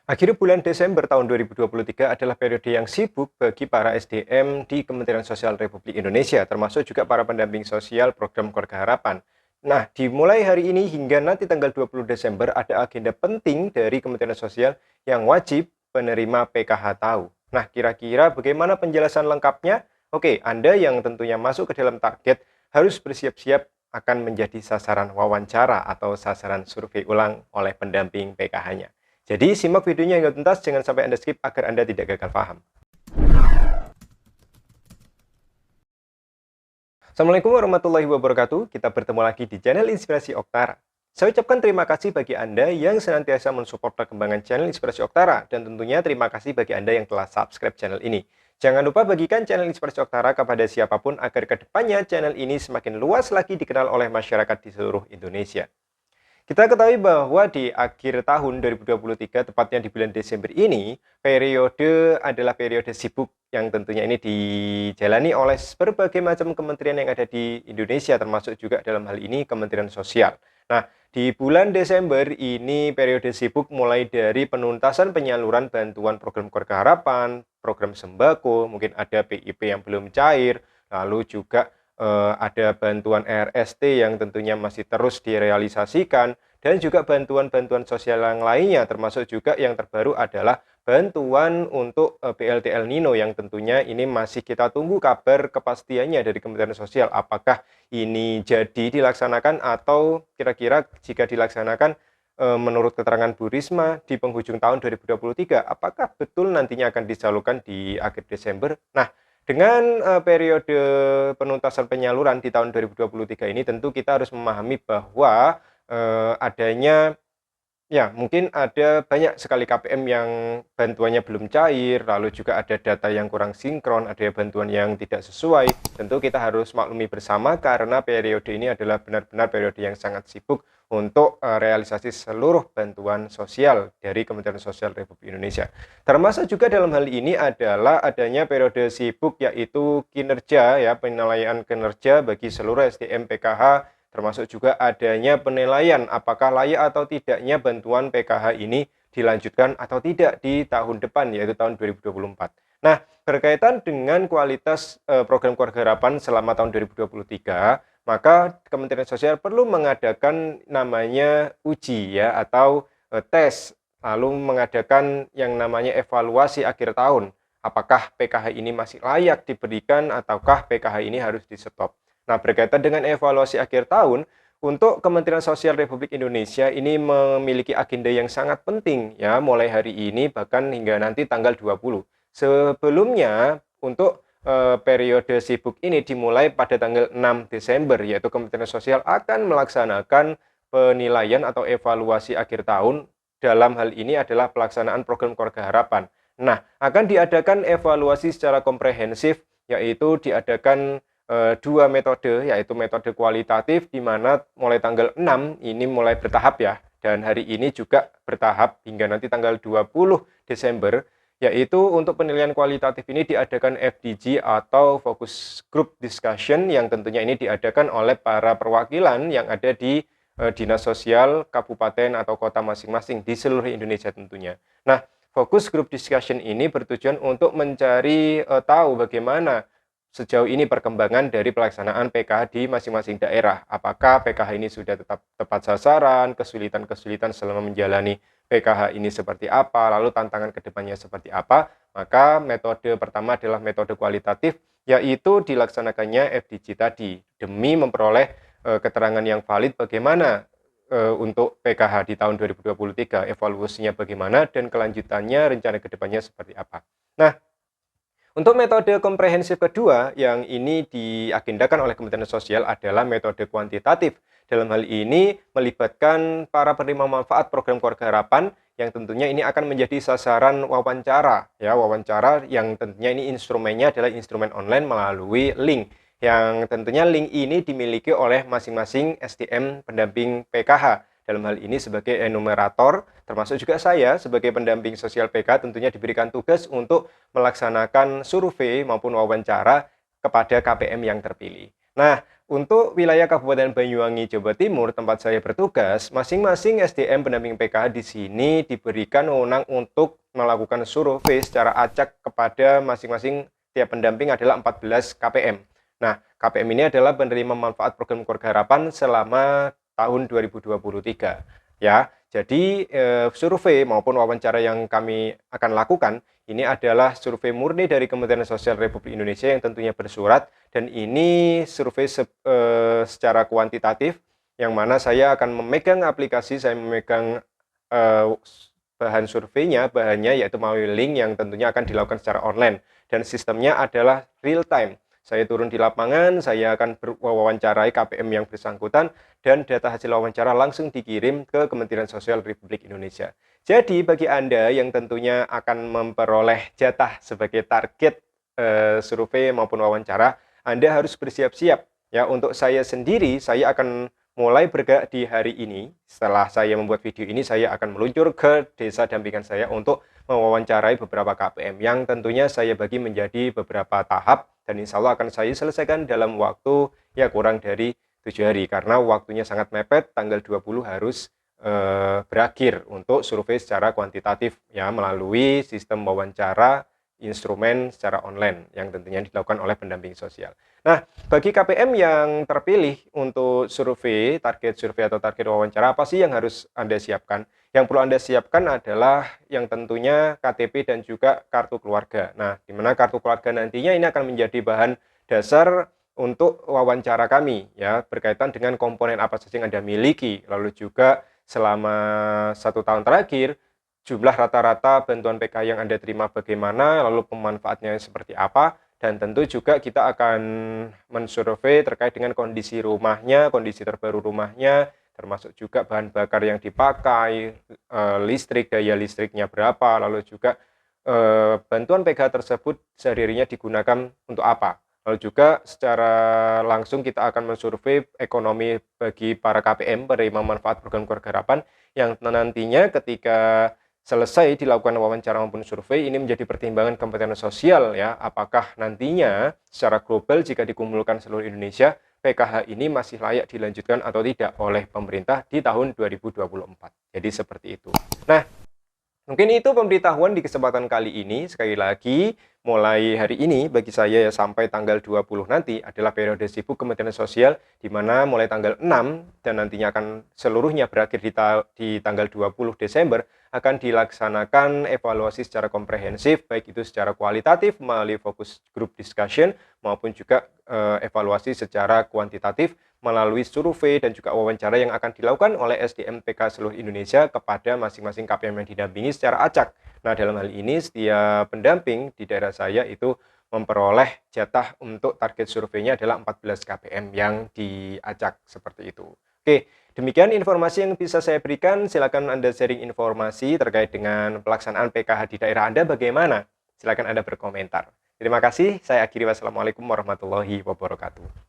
Akhir bulan Desember tahun 2023 adalah periode yang sibuk bagi para SDM di Kementerian Sosial Republik Indonesia, termasuk juga para pendamping sosial program Keluarga Harapan. Nah, dimulai hari ini hingga nanti tanggal 20 Desember ada agenda penting dari Kementerian Sosial yang wajib penerima PKH tahu. Nah, kira-kira bagaimana penjelasan lengkapnya? Oke, Anda yang tentunya masuk ke dalam target harus bersiap-siap akan menjadi sasaran wawancara atau sasaran survei ulang oleh pendamping PKH-nya. Jadi simak videonya hingga tuntas, jangan sampai Anda skip agar Anda tidak gagal paham. Assalamualaikum warahmatullahi wabarakatuh. Kita bertemu lagi di channel Inspirasi Oktara. Saya ucapkan terima kasih bagi Anda yang senantiasa mensupport perkembangan channel Inspirasi Oktara, dan tentunya terima kasih bagi Anda yang telah subscribe channel ini. Jangan lupa bagikan channel Inspirasi Oktara kepada siapapun agar kedepannya channel ini semakin luas lagi dikenal oleh masyarakat di seluruh Indonesia. Kita ketahui bahwa di akhir tahun 2023, tepatnya di bulan Desember ini, periode adalah periode sibuk yang tentunya ini dijalani oleh berbagai macam kementerian yang ada di Indonesia, termasuk juga dalam hal ini Kementerian Sosial. Nah, di bulan Desember ini periode sibuk mulai dari penuntasan penyaluran bantuan program Keluarga Harapan, program sembako, mungkin ada PIP yang belum cair, lalu juga ada bantuan RST yang tentunya masih terus direalisasikan, dan juga bantuan-bantuan sosial yang lainnya, termasuk juga yang terbaru adalah bantuan untuk BLT El Nino yang tentunya ini masih kita tunggu kabar kepastiannya dari Kementerian Sosial. Apakah ini jadi dilaksanakan atau kira-kira jika dilaksanakan menurut keterangan Bu Risma di penghujung tahun 2023, apakah betul nantinya akan disalurkan di akhir Desember? Nah, dengan periode penuntasan penyaluran di tahun 2023 ini tentu kita harus memahami bahwa adanya, ya, mungkin ada banyak sekali KPM yang bantuannya belum cair, lalu juga ada data yang kurang sinkron, ada bantuan yang tidak sesuai. Tentu kita harus maklumi bersama karena periode ini adalah benar-benar periode yang sangat sibuk untuk realisasi seluruh bantuan sosial dari Kementerian Sosial Republik Indonesia. Termasuk juga dalam hal ini adalah adanya periode sibuk yaitu kinerja, ya, penilaian kinerja bagi seluruh SDM PKH, termasuk juga adanya penilaian apakah layak atau tidaknya bantuan PKH ini dilanjutkan atau tidak di tahun depan, yaitu tahun 2024. Nah, berkaitan dengan kualitas program Keluarga Harapan selama tahun 2023, maka Kementerian Sosial perlu mengadakan namanya uji, ya, atau tes, lalu mengadakan yang namanya evaluasi akhir tahun. Apakah PKH ini masih layak diberikan ataukah PKH ini harus di-stop. Nah, berkaitan dengan evaluasi akhir tahun, untuk Kementerian Sosial Republik Indonesia ini memiliki agenda yang sangat penting, ya, mulai hari ini bahkan hingga nanti tanggal 20. Sebelumnya, untuk periode sibuk ini dimulai pada tanggal 6 Desember, yaitu Kementerian Sosial akan melaksanakan penilaian atau evaluasi akhir tahun, dalam hal ini adalah pelaksanaan program Keluarga Harapan. Nah, akan diadakan evaluasi secara komprehensif, yaitu diadakan dua metode, yaitu metode kualitatif di mana mulai tanggal 6 ini mulai bertahap, ya, dan hari ini juga bertahap hingga nanti tanggal 20 Desember, yaitu untuk penilaian kualitatif ini diadakan FDG atau Focus Group Discussion yang tentunya ini diadakan oleh para perwakilan yang ada di dinas sosial kabupaten atau kota masing-masing di seluruh Indonesia tentunya. Nah, Focus Group Discussion ini bertujuan untuk mencari tahu bagaimana sejauh ini perkembangan dari pelaksanaan PKH di masing-masing daerah. Apakah PKH ini sudah tetap tepat sasaran, kesulitan-kesulitan selama menjalani PKH ini seperti apa, lalu tantangan kedepannya seperti apa. Maka metode pertama adalah metode kualitatif, yaitu dilaksanakannya FDG tadi, demi memperoleh keterangan yang valid bagaimana untuk PKH di tahun 2023, evaluasinya bagaimana, dan kelanjutannya rencana kedepannya seperti apa. Nah, untuk metode komprehensif kedua yang ini diagendakan oleh Kementerian Sosial adalah metode kuantitatif. Dalam hal ini melibatkan para penerima manfaat program Keluarga Harapan yang tentunya ini akan menjadi sasaran wawancara, ya, wawancara yang tentunya ini instrumennya adalah instrumen online melalui link, yang tentunya link ini dimiliki oleh masing-masing SDM pendamping PKH. Dalam hal ini sebagai enumerator, termasuk juga saya sebagai pendamping sosial PK tentunya diberikan tugas untuk melaksanakan survei maupun wawancara kepada KPM yang terpilih. Nah, untuk wilayah Kabupaten Banyuwangi, Jawa Timur, tempat saya bertugas, masing-masing SDM pendamping PKH di sini diberikan wewenang untuk melakukan survei secara acak kepada masing-masing tiap pendamping adalah 14 KPM. Nah, KPM ini adalah penerima manfaat program keluarga harapan selama tahun 2023. Ya, jadi survei maupun wawancara yang kami akan lakukan ini adalah survei murni dari Kementerian Sosial Republik Indonesia yang tentunya bersurat, dan ini survei secara kuantitatif yang mana saya akan memegang aplikasi, saya memegang bahan surveinya, bahannya yaitu melalui link yang tentunya akan dilakukan secara online, dan sistemnya adalah real time. Saya turun di lapangan, saya akan berwawancarai KPM yang bersangkutan, dan data hasil wawancara langsung dikirim ke Kementerian Sosial Republik Indonesia. Jadi bagi Anda yang tentunya akan memperoleh jatah sebagai target survei maupun wawancara, Anda harus bersiap-siap. Ya, untuk saya sendiri, saya akan mulai bergerak di hari ini. Setelah saya membuat video ini, saya akan meluncur ke desa dampingan saya untuk mewawancarai beberapa KPM yang tentunya saya bagi menjadi beberapa tahap, dan insya Allah akan saya selesaikan dalam waktu ya kurang dari 7 hari karena waktunya sangat mepet. Tanggal 20 harus berakhir untuk survei secara kuantitatif ya melalui sistem wawancara instrumen secara online yang tentunya dilakukan oleh pendamping sosial. Nah, bagi KPM yang terpilih untuk survei, target survei atau target wawancara, apa sih yang harus Anda siapkan? Yang perlu Anda siapkan adalah yang tentunya KTP dan juga kartu keluarga. Nah, di mana kartu keluarga nantinya ini akan menjadi bahan dasar untuk wawancara kami ya, berkaitan dengan komponen apa saja yang Anda miliki, lalu juga selama 1 tahun terakhir jumlah rata-rata bantuan PKH yang Anda terima bagaimana, lalu pemanfaatnya seperti apa, dan tentu juga kita akan mensurvei terkait dengan kondisi rumahnya, kondisi terbaru rumahnya, termasuk juga bahan bakar yang dipakai, listrik, daya listriknya berapa, lalu juga bantuan PKH tersebut sehari-harinya digunakan untuk apa. Lalu juga secara langsung kita akan mensurvei ekonomi bagi para KPM, penerima manfaat program keluarga harapan, yang nantinya ketika selesai dilakukan wawancara maupun survei ini menjadi pertimbangan Kementerian Sosial ya, apakah nantinya secara global jika dikumpulkan seluruh Indonesia PKH ini masih layak dilanjutkan atau tidak oleh pemerintah di tahun 2024. Jadi seperti itu. Nah, mungkin itu pemberitahuan di kesempatan kali ini. Sekali lagi, mulai hari ini bagi saya ya sampai tanggal 20 nanti adalah periode sibuk Kementerian Sosial, di mana mulai tanggal 6 dan nantinya akan seluruhnya berakhir di tanggal 20 Desember akan dilaksanakan evaluasi secara komprehensif, baik itu secara kualitatif melalui fokus group discussion maupun juga evaluasi secara kuantitatif melalui survei dan juga wawancara yang akan dilakukan oleh SDM PK seluruh Indonesia kepada masing-masing KPM yang didampingi secara acak. Nah, dalam hal ini setiap pendamping di daerah saya itu memperoleh jatah untuk target surveinya adalah 14 KPM yang diacak seperti itu. Oke, demikian informasi yang bisa saya berikan. Silakan Anda sharing informasi terkait dengan pelaksanaan PKH di daerah Anda bagaimana. Silakan Anda berkomentar. Terima kasih, saya akhiri. Wassalamualaikum warahmatullahi wabarakatuh.